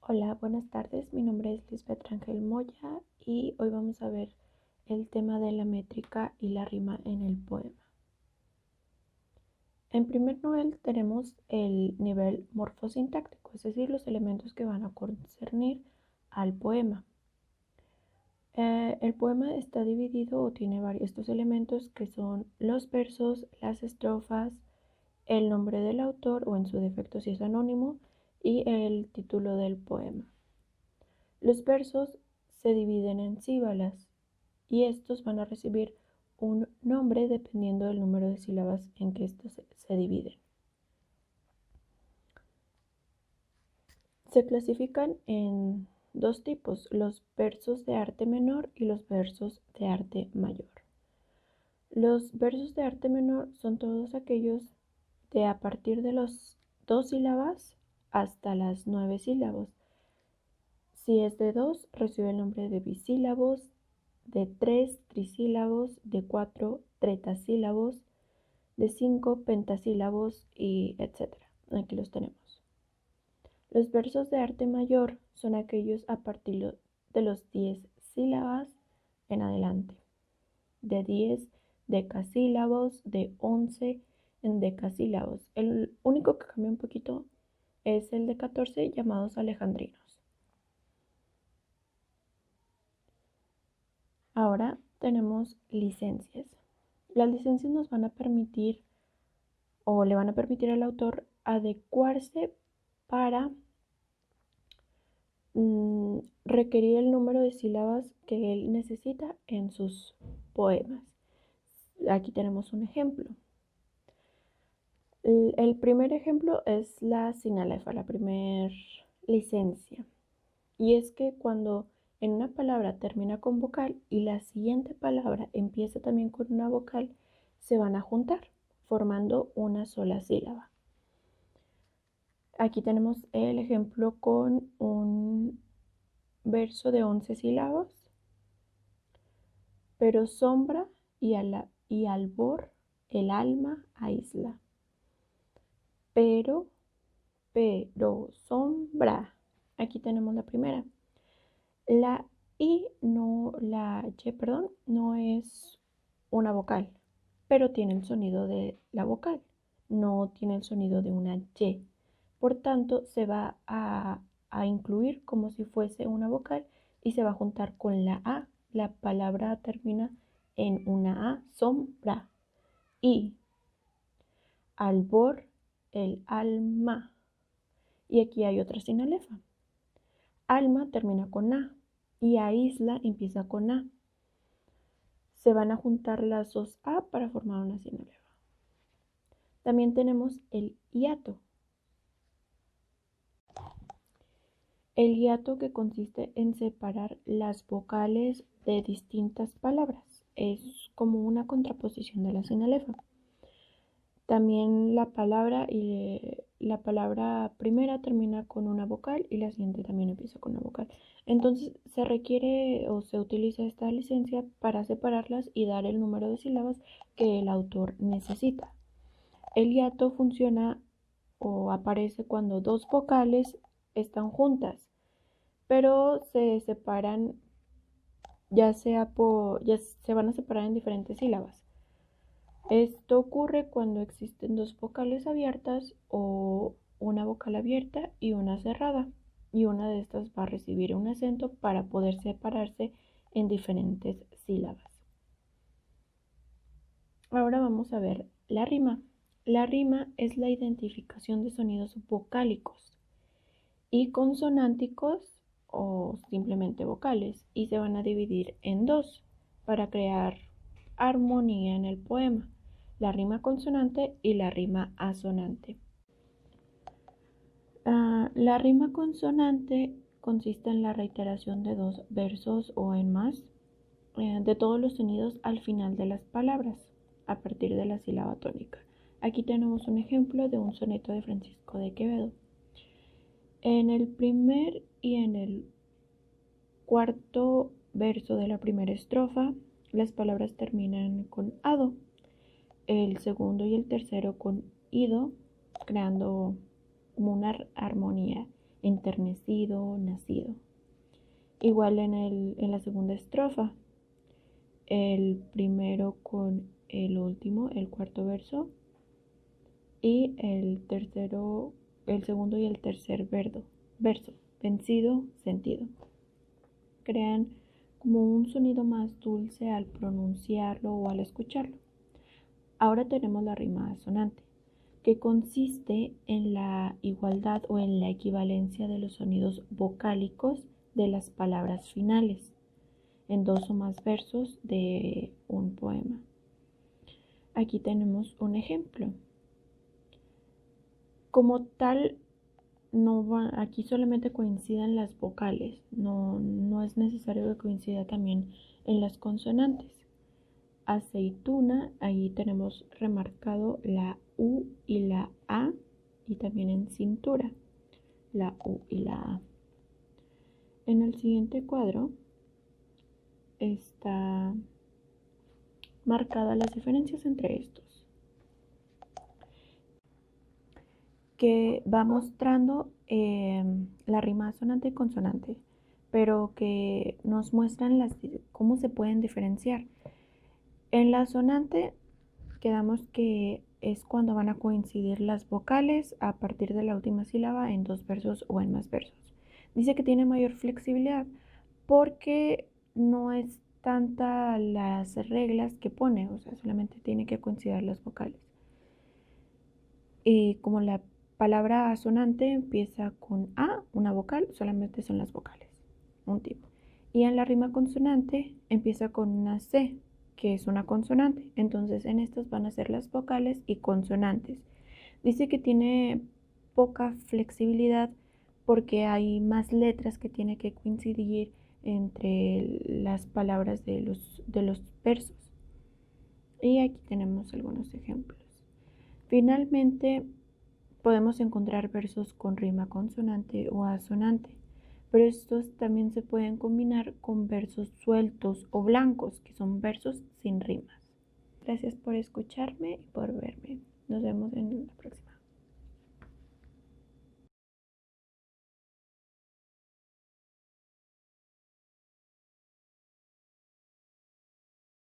Hola, buenas tardes. Mi nombre es Lisbeth Rangel Moya y hoy vamos a ver el tema de la métrica y la rima en el poema. En primer nivel tenemos el nivel morfosintáctico, es decir, los elementos que van a concernir al poema. El poema está dividido o tiene varios estos elementos que son los versos, las estrofas, el nombre del autor o en su defecto si es anónimo y el título del poema. Los versos se dividen en sílabas y estos van a recibir un nombre dependiendo del número de sílabas en que estos se dividen. Se clasifican en dos tipos, los versos de arte menor y los versos de arte mayor. Los versos de arte menor son todos aquellos de a partir de las 2 sílabas hasta las 9 sílabas. Si es de 2, recibe el nombre de bisílabos, de 3 trisílabos, de 4 tetrasílabos, de 5 pentasílabos y etcétera. Aquí los tenemos. Los versos de arte mayor son aquellos a partir de los 10 sílabas en adelante, de 10 decasílabos, de 11 endecasílabos. El único que cambia un poquito es el de 14 llamados alejandrinos. Ahora tenemos licencias. Las licencias nos van a permitir o le van a permitir al autor adecuarse para requerir el número de sílabas que él necesita en sus poemas. Aquí tenemos un ejemplo. El primer ejemplo es la sinalefa, la primera licencia. Y es que cuando en una palabra termina con vocal y la siguiente palabra empieza también con una vocal, se van a juntar formando una sola sílaba. Aquí tenemos el ejemplo con un verso de 11 sílabas, pero sombra y albor el alma aísla. Pero sombra. Aquí tenemos la primera. La Y, no es una vocal, pero tiene el sonido de la vocal, no tiene el sonido de una Y. Por tanto, se va a incluir como si fuese una vocal y se va a juntar con la A. La palabra termina en una A, sombra. Y albor, el alma. Y aquí hay otra sinalefa. Alma termina con A y a isla empieza con A. Se van a juntar las dos A para formar una sinalefa. También tenemos el hiato. El hiato que consiste en separar las vocales de distintas palabras. Es como una contraposición de la sinalefa. También la palabra primera termina con una vocal y la siguiente también empieza con una vocal. Entonces se requiere o se utiliza esta licencia para separarlas y dar el número de sílabas que el autor necesita. El hiato funciona o aparece cuando dos vocales están juntas, pero se separan ya se van a separar en diferentes sílabas. Esto ocurre cuando existen dos vocales abiertas o una vocal abierta y una cerrada, y una de estas va a recibir un acento para poder separarse en diferentes sílabas. Ahora vamos a ver la rima. La rima es la identificación de sonidos vocálicos y consonánticos o simplemente vocales, y se van a dividir en dos para crear armonía en el poema: la rima consonante y la rima asonante. La rima consonante consiste en la reiteración de dos versos o en más de todos los sonidos al final de las palabras a partir de la sílaba tónica. Aquí tenemos un ejemplo de un soneto de Francisco de Quevedo. En el primer y en el cuarto verso de la primera estrofa, las palabras terminan con ado, el segundo y el tercero con ido, creando como una armonía. enternecido, nacido. Igual en la segunda estrofa, el primero con el último, el cuarto verso, y el segundo y el tercer verso, vencido, sentido. Crean como un sonido más dulce al pronunciarlo o al escucharlo. Ahora tenemos la rima asonante, que consiste en la igualdad o en la equivalencia de los sonidos vocálicos de las palabras finales en dos o más versos de un poema. Aquí tenemos un ejemplo. Como tal, aquí solamente coinciden las vocales, no es necesario que coincida también en las consonantes. Aceituna, ahí tenemos remarcado la U y la A, y también en cintura, la U y la A. En el siguiente cuadro está marcadas las diferencias entre estos, que va mostrando la rima asonante y consonante, pero que nos muestran cómo se pueden diferenciar. En la asonante quedamos que es cuando van a coincidir las vocales a partir de la última sílaba en dos versos o en más versos. Dice que tiene mayor flexibilidad porque no es tanta las reglas que pone, o sea, solamente tiene que coincidir las vocales. Y como la palabra asonante empieza con A, una vocal, solamente son las vocales, un tipo. Y en la rima consonante empieza con una C, que es una consonante. Entonces en estas van a ser las vocales y consonantes. Dice que tiene poca flexibilidad porque hay más letras que tiene que coincidir entre las palabras de los versos. Y aquí tenemos algunos ejemplos. Finalmente, podemos encontrar versos con rima consonante o asonante, pero estos también se pueden combinar con versos sueltos o blancos, que son versos sin rimas. Gracias por escucharme y por verme. Nos vemos en la próxima.